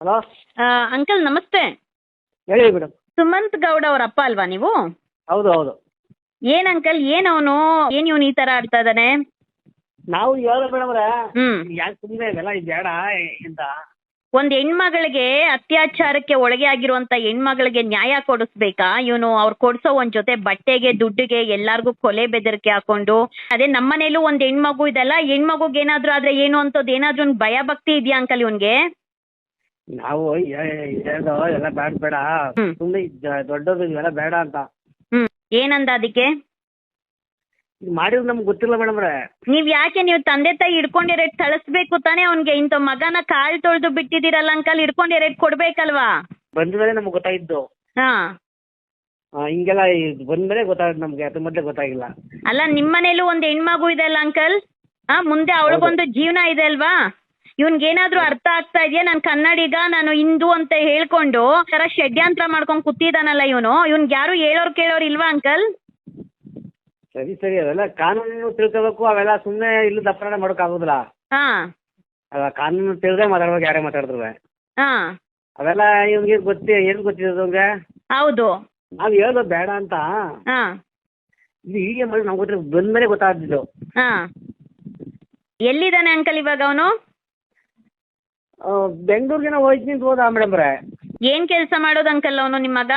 Hello. Uncle ನಮಸ್ತೆ. ಹೇಳಿ madam. Sumanth Gowda ಅವ್ರ ಅಪ್ಪ ಅಲ್ವಾ ನೀವು? ಹೌದು ಹೌದು. ಏನ್ ಅಂಕಲ್, ಏನ್ ಇವನು ಈ ತರ ಆಡ್ತಾ ಇದ್ದಾನೆ? ನಾವು ಹೇಳೋ ಮೇಡಮ್ ಅವ್ರೆ, ಹ್ಮ್. ಯಾಕೆ ಸುಮ್ಮನೆ ಇವೆಲ್ಲ ಇದು ಬೇಡ ಅಂತ. ಒಂದ್ ಹೆಣ್ಮಗಳಿಗೆ ಅತ್ಯಾಚಾರಕ್ಕೆ ಒಳಗೆ ಆಗಿರುವಂತ ಹೆಣ್ಮಗಳಿಗೆ ನ್ಯಾಯ ಕೊಡಿಸ್ಬೇಕಾ ಇವನು? ಅವ್ರು ಕೊಡ್ಸೋ ಒಂದ್ ಜೊತೆ ಬಟ್ಟೆಗೆ ದುಡ್ಡಿಗೆ ಎಲ್ಲಾರ್ಗು ಕೊಲೆ ಬೆದರಿಕೆ ಹಾಕೊಂಡು, ಅದೇ ನಮ್ಮನೇಲೂ ಒಂದ್ ಹೆಣ್ಮಗು ಇದೆಲ್ಲ, ಹೆಣ್ಮಗುಗ್ ಏನಾದ್ರು ಆದ್ರೆ ಏನು ಅಂತದ್ ಏನಾದ್ರು ಒಂದ್ ಭಯ ಭಕ್ತಿ ಇದೆಯಾ ಅಂಕಲ್ ಇವನ್ಗೆ? ನಾವು ಹೇಳೋದು ಎಲ್ಲ ಬೇಡ ಬೇಡ, ಹ್ಮ್. ಸುಮ್ಮನೆ ದೊಡ್ಡದು ಇವೆಲ್ಲ ಬೇಡ ಅಂತ. ಹ್ಮ್. ಏನಂದ ಅದಕ್ಕೆ? ಇದು ಮಾಡಿರೋದು ನಮ್ಗೆ ಗೊತ್ತಿಲ್ಲ ಮೇಡಮ್ ಅವ್ರೆ. ನೀವು ತಂದೆ ತಾಯಿ ಹಿಡ್ಕೊಂಡಿರೇಟ್ ಕಳಿಸ್ಬೇಕು ತಾನೇ ಅವ್ನ್ಗೆ? ಇಂಥ ಮಗನ ಕಾಲ್ ತೊಳ್ದು ಬಿಟ್ಟಿದ್ದೀರಲ್ಲ ಅಂಕಲ್, ಹಿಡ್ಕೊಂಡಿರೇಟ್ ಕೊಡ್ಬೇಕಲ್ವಾ? ಬಂದ್ಮೇಲೆ ನಮ್ಗೆ ಗೊತ್ತಾಗಿದ್ದು. ಹಾ. ಹಿಂಗೆಲ್ಲ ಬಂದ್ಮೇಲೆ ಗೊತ್ತಾಗುತ್ತೆ ನಮ್ಗೆ, ಅದ್ರ ಮೊದಲೇ ಗೊತ್ತಾಗಿಲ್ಲ. ಅಲ್ಲ, ನಿಮ್ಮನೇಲೂ ಒಂದ್ ಹೆಣ್ಮಗು ಇದೆ ಅಲ್ಲ ಅಂಕಲ್? ಮುಂದೆ ಅವಳಿಗೊಂದು ಜೀವನ ಇದೆ ಅಲ್ವಾ? ಇವ್ನ್ಗೇನಾದ್ರೂ ಅರ್ಥ ಆಗ್ತಾ ಇದೆಯಾ? ನಾನು ಕನ್ನಡಿಗ, ನಾನು ಹಿಂದೂ ಅಂತ ಹೇಳ್ಕೊಂಡು ತರ ಷಡ್ಯಂತ್ರ ಮಾಡ್ಕೊಂಡ್ ಕೂತಿದಾನಲ್ಲ ಇವನು. ಇವ್ನ್ಗೆ ಯಾರು ಹೇಳೋರ್ ಕೇಳೋರ್ ಇಲ್ವಾ ಅಂಕಲ್? ಸರಿ ಸರಿ, ಅವೆಲ್ಲ ಕಾನೂನು ತಿಳ್ಕೋಬೇಕು. ಅವೆಲ್ಲ ಸುಮ್ಮನೆ ಇಲ್ಲದ ಅಪರಾಧ ಮಾಡೋಕೆ ಆಗೋದಿಲ್ಲ. ಹಾ. ಅಲ್ಲ, ಕಾನೂನು ತಿಳಿದೇ ಮಾತಾಡ್ಬೇಕು, ಯಾರೇ ಮಾತಾಡಿದ್ರು. ಹಾ. ಅವೆಲ್ಲ ಇವ್ನಿಗೆ ಏನು ಗೊತ್ತಿದೆ ಅವ್ನಿಗೆ? ಹೌದು. ನಾವು ಹೇಳೋದು ಬೇಡ ಅಂತ. ಹಾ. ಇದು ಹೀಗೆ ಮಾಡಿ ನಮ್ಗೆ ಗೊತ್ತಿಲ್ಲ, ಬಂದ್ಮೇಲೆ ಗೊತ್ತಾಗ್ತಿದ್ದು. ಹಾ. ಎಲ್ಲಿದ್ದಾನೆ ಅಂಕಲ್ ಇವಾಗ ಅವನು? ಬೆಂಗಳೂರಿಗೆ ನಾವು ಹೋಯ್ತೀನಿ ಅಂತ ಹೋದ ಮೇಡಮ್ರೆ. ಏನ್ ಕೆಲಸ ಮಾಡೋದು ಅಂಕಲ್ ಅವನು ನಿಮ್ಮ ಮಗ?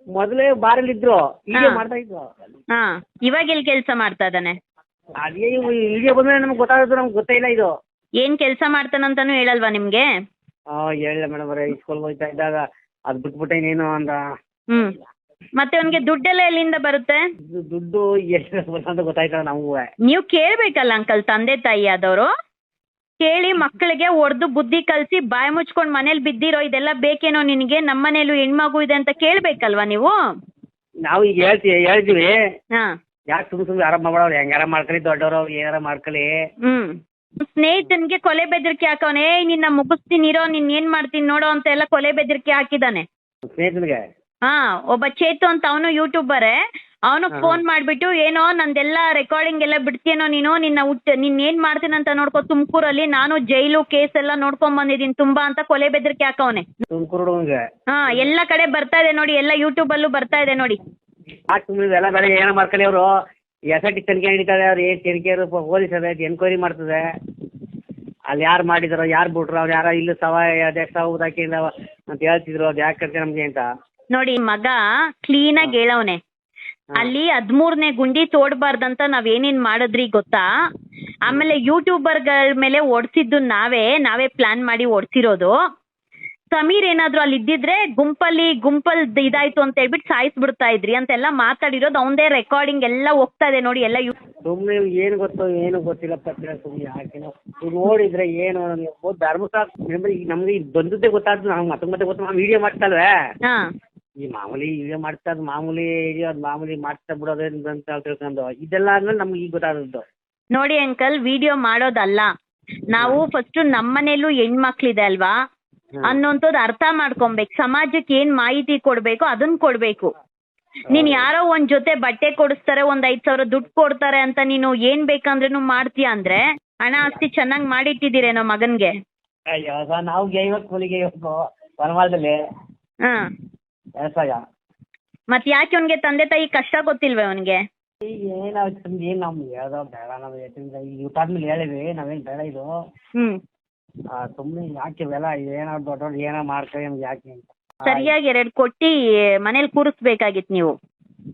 ಮೊದಲೇ ಬಾರಲ್ಲಿದ್ರು, ಹೀಗೆ ಮಾಡ್ತಾ ಇದ್ರು. ಹಾ. ಇವಾಗ ಎಲ್ಲಿ ಕೆಲಸ ಮಾಡ್ತಾ ಇದ್ದಾನೆ? ಅದೇ ಹೀಗೆ ಬಂದ್ಮೇಲೆ ನಮ್ಗೆ ಗೊತ್ತಾಗಿದ್ದು, ನಮ್ಗೆ ಗೊತ್ತೇ ಇಲ್ಲ ಇದು. ಏನ್ ಕೆಲಸ ಮಾಡ್ತಾನಂತಾನು ಹೇಳಲ್ವಾ ನಿಮ್ಗೆ? ಹೇಳಿಲ್ಲ ಮೇಡಮ್ ಅವ್ರೆ, ಸ್ಕೂಲ್ಗೆ ಹೋಗ್ತಾ ಇದ್ದಾಗ ಅದು ಬಿಟ್ಬಿಟ್ಟೆ ನೀನು ಅಂತ. ಹ್ಮ್. ಮತ್ತೆ ಅವನಿಗೆ ದುಡ್ಡೆಲ್ಲ ಎಲ್ಲಿಂದ ಬರುತ್ತೆ? ದುಡ್ಡು ಎಷ್ಟು ಅಂತ ಗೊತ್ತಾಯ್ತಲ್ಲ ನಮಗೂ. ನೀವು ಕೇಳ್ಬೇಕಲ್ಲ ಅಂಕಲ್, ತಂದೆ ತಾಯಿ ಆದವರು ಕೇಳಿ ಮಕ್ಕಳಿಗೆ ಒಡ್ದು ಬುದ್ಧಿ ಕಲ್ಸಿ ಬಾಯಿ ಮುಚ್ಕೊಂಡ್ ಮನೇಲಿ ಬಿದ್ದಿರೋ ಇದೆಲ್ಲ ಬೇಕೇನೋ ನಿನಗೆ, ನಮ್ಮನೇಲೂ ಹೆಣ್ಮಗು ಇದೆ ಅಂತ ಕೇಳ್ಬೇಕಲ್ವಾ ನೀವು? ನಾವು ಈಗ ಹೇಳ್ತೀವಿ. ಹಾ. ಯಾಕೆ ಸುಮ್ಮನೆ ಆರಾಮ ಮಾಡೋರು, ಹೆಂಗಾರ ಮಾಡ್ಕೊಳ್ಳಿ, ದೊಡ್ಡವರು ಅವ್ರು ಏನಾರ ಮಾಡ್ಕೊಳ್ಳಿ. ಹ್ಮ್. ಸ್ನೇಹಿತನಿಗೆ ಕೊಲೆ ಬೆದರಿಕೆ ಹಾಕವನೆ, ನಿನ್ನ ಮುಗಿಸ್ತೀನಿ ಇರೋ, ನಿನ್ ಏನ್ ಮಾಡ್ತೀನಿ ನೋಡೋ ಅಂತ ಎಲ್ಲ ಕೊಲೆ ಬೆದರಿಕೆ ಹಾಕಿದಾನೆ ಸ್ನೇಹಿತನಿಗೆ. ಹಾ. ಒಬ್ಬ ಚೇತು ಅಂತ ಅವನು ಯೂಟ್ಯೂಬರೇ, ಅವನು ಫೋನ್ ಮಾಡ್ಬಿಟ್ಟು ಏನೋ ನಂದೆಲ್ಲ ರೆಕಾರ್ಡಿಂಗ್ ಎಲ್ಲ ಬಿಡ್ತೀನೋ ನೀನು, ನಿನ್ ಏನ್ ಮಾಡ್ತೀನಂತ ನೋಡ್ಕೊ, ತುಮಕೂರಲ್ಲಿ ನಾನು ಜೈಲು ಕೇಸ್ ಎಲ್ಲ ನೋಡ್ಕೊಂಡ್ ಬಂದಿದ್ದೀನಿ ತುಂಬಾ ಅಂತ ಕೊಲೆ ಬೆದರಿಕೆ ಹಾಕವನೆ. ತುಮಕೂರು. ಹಾ. ಎಲ್ಲ ಕಡೆ ಬರ್ತಾ ಇದೆ ನೋಡಿ, ಎಲ್ಲ ಯೂಟ್ಯೂಬ್ ಅಲ್ಲೂ ಬರ್ತಾ ಇದೆ ನೋಡಿ. ಎಲ್ಲ ಬೇರೆ ಏನೋ ಮಾಡ್ಕೊಳ್ಳಿ. ಅವರು SIT ತನಿಖೆ ನಡೀತಾರೆ, ಅವ್ರು ಏನ್ ತನಿಖೆ ಪೊಲೀಸ್ ಅದ ಎನ್ಕ್ವೈರಿ ಮಾಡ್ತದೆ. ಅಲ್ಲಿ ಯಾರು ಮಾಡಿದಾರೋ, ಯಾರು ಬಿಟ್ರು, ಅವ್ರು ಯಾರ ಇಲ್ಲ ಅದೆಷ್ಟು ಹೌದಾಕಿಂದ ಅಂತ ಹೇಳ್ತಿದ್ರು. ಅದು ಯಾಕೆ ಕರ್ತೆ ನಮ್ಗೆ ಅಂತ ನೋಡಿ. ಮಗ ಕ್ಲೀನ್ ಆಗಿ ಹೇಳವನೆ, ಅಲ್ಲಿ 13ನೇ ಗುಂಡಿ ತೋಡ್ಬಾರ್ದಂತ ನಾವೇನೇನ್ ಮಾಡಿದ್ರಿ ಗೊತ್ತಾ? ಆಮೇಲೆ ಯೂಟ್ಯೂಬರ್ಗಳ ಮೇಲೆ ಓಡಿಸಿದ್ದು ನಾವೇ ಪ್ಲಾನ್ ಮಾಡಿ ಓಡಿಸಿರೋದು. ಸಮೀರ್ ಏನಾದ್ರು ಅಲ್ಲಿ ಇದ್ದಿದ್ರೆ ಗುಂಪಲ್ ಇದಾಯ್ತು ಅಂತ ಹೇಳ್ಬಿಟ್ಟು ಸಾಯಿಸ್ಬಿಡ್ತಾ ಇದ್ರಿ ಅಂತೆಲ್ಲ ಮಾತಾಡಿರೋದು ಅವಂದೇ ರೆಕಾರ್ಡಿಂಗ್ ಎಲ್ಲ ಹೋಗ್ತಾ ಇದೆ ನೋಡಿ. ಎಲ್ಲ ಸುಮ್ಮನೆ ಏನು ಗೊತ್ತೋ ಏನು ಗೊತ್ತಿಲ್ಲ ಪತ್ರ, ಸುಮ್ಮನೆ ಯಾಕೆ ನೋಡಿದ್ರೆ ಏನು ಧರ್ಮಸ್ಥಳ ನಮ್ಗೆ ಬಂದದ್ದೇ ಗೊತ್ತಾಗ್ತದೆ. ನಾವು ಮತ್ತೆ ಗೊತ್ತ, ನಾವು ವಿಡಿಯೋ ಮಾಡ್ತಲ್ವೇ. ಹಾ. ಈ ಮಾಮೂಲಿ ವಿಡಿಯೋ ಮಾಡ್ತಾ ಮಾಮೂಲಿ ಮಾಡ್ತಾ ಬಿಡೋದು ಅಂತ ತಿಳ್ಕೊಂಡು ಇದೆಲ್ಲ ಆದ್ಮೇಲೆ ನಮ್ಗೆ ಈಗ ಗೊತ್ತಾದದ್ದು. ನೋಡಿ ಅಂಕಲ್, ವಿಡಿಯೋ ಮಾಡೋದಲ್ಲ, ನಾವು ಫಸ್ಟ್ ನಮ್ಮನೇಲೂ ಹೆಣ್ಮಕ್ಳಿದೆ ಅಲ್ವಾ ಅನ್ನೋಂಥದ್ದು ಅರ್ಥ ಮಾಡ್ಕೊಬೇಕು. ಸಮಾಜಕ್ಕೆ ಏನ್ ಮಾಹಿತಿ ಕೊಡ್ಬೇಕು ಅದನ್ನ ಕೊಡ್ಬೇಕು. ನೀನ್ ಯಾರೋ ಒಂದ್ ಜೊತೆ ಬಟ್ಟೆ ಕೊಡಿಸ್ತಾರೆ, ಒಂದ್ 5,000 ದುಡ್ಡು ಕೊಡ್ತಾರೆ ಅಂತ ನೀನು ಏನ್ ಬೇಕಂದ್ರೂ ಮಾಡ್ತೀಯ ಅಂದ್ರೆ ಹಣ ಆಸ್ತಿ ಚೆನ್ನಾಗಿ ಮಾಡಿಟ್ಟಿದ್ದೀರೇನೋ ಮಗನ್ಗೆ? ಅಯ್ಯೋ ನಾವು ಕೂಲಿಗೆ ವನವಾಳದಲ್ಲಿ. ಹಾ. ವ್ಯವಸಾಯ. ಮತ್ ಯಾಕೆ ಅವ್ನಿಗೆ ತಂದೆ ತಾಯಿ ಕಷ್ಟ ಗೊತ್ತಿಲ್ವೇ ಅವನಿಗೆ? ಈಗ ಏನ್ ನಮ್ಗೆ ಹೇಳ್ದೋ ಬೇಡ, ನಾವು ಊಟಾದ್ಮೇಲೆ ಹೇಳಿವಿ ನಾವೇನ್ ಬೇಡ ಇದು. ಹ್ಮ್. ಸುಮ್ಮನೆ ಯಾಕೆ ಇವೆಲ್ಲ ಏನೋ ದೊಡ್ಡವ್ರು ಏನೋ ಮಾಡ್ಕೊಳ್ಳಿ ನಮ್ಗೆ ಯಾಕೆ ಅಂತ. ಸರಿಯಾಗಿ 2 ಕೊಟ್ಟಿ ಮನೇಲಿ ಕೂರಿಸ್ಬೇಕಾಗಿತ್ತು ನೀವು.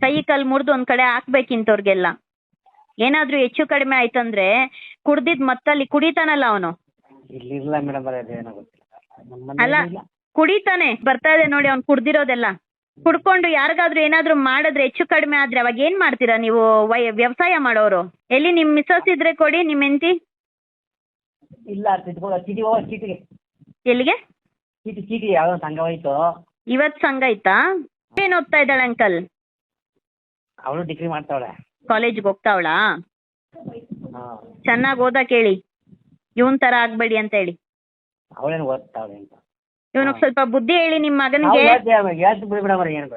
ಕೈ ಕಾಲ್ ಮುರಿದು ಒಂದ್ ಕಡೆ ಹಾಕ್ಬೇಕಿಂತವ್ರಿಗೆಲ್ಲ. ಏನಾದ್ರೂ ಹೆಚ್ಚು ಕಡಿಮೆ ಆಯ್ತಂದ್ರೆ ಕುಡ್ದಿದ್ ಮತ್ತಲ್ಲಿ ಕುಡಿತಾನಲ್ಲ ಅವನು. ಇಲ್ಲಿಲ್ಲ ಮೇಡಮ್ ಅದೇನೋ ಗೊತ್ತಿಲ್ಲ. ಅಲ್ಲ, ಕುಡಿತಾನೆ, ಬರ್ತಾ ಇದೆ ನೋಡಿ ಅವ್ನು ಕುಡ್ದಿರೋದೆಲ್ಲ. ಕುಡ್ಕೊಂಡು ಯಾರಿಗಾದ್ರೂ ಏನಾದ್ರೂ ಮಾಡಿದ್ರೆ ಹೆಚ್ಚು ಕಡಿಮೆ ಆದ್ರೆ ಅವಾಗ ಏನ್ ಮಾಡ್ತೀರಾ ನೀವು? ವ್ಯವಸಾಯ ಮಾಡೋರು. ಎಲ್ಲಿ ನಿಮ್ ಮಿಸಸ್ ಇದ್ರೆ ಕೊಡಿ, ನಿಮ್ ಹೆಂಡತಿ ಇಲ್ಲ. ಚೀಟಿಗೆ ಎಲ್ಲಿಗೆ? ಚೀಟಿ ಯಾವ್ದೋ ಸಂಘ ಹೋಯ್ತು. ಇವತ್ ಸಂಘ ಆಯ್ತಾ? ಏನ್ ಓದ್ತಾ ಇದ್ದಾಳೆ ಅಂಕಲ್? ಅವಳು ಡಿಗ್ರಿ ಮಾಡ್ತಾವಳೆ. ಕಾಲೇಜ್ಗೆ ಹೋಗ್ತಾವಳಾ? ಚೆನ್ನಾಗಿ ಓದಕ್ ಹೇಳಿ, ಇವನ್ ತರ ಆಗ್ಬೇಡಿ ಅಂತ ಹೇಳಿ. ಅವಳೇನು ಓದ್ತಾವಳೆ ಅಂತ. ಇವನಿಗೆ ಸ್ವಲ್ಪ ಬುದ್ಧಿ ಹೇಳಿ ನಿಮ್ ಮಗನ್ಗೆ. ಹೇಳ್ತು ಬಿಡಿ ಮೇಡಮ್ ಏನು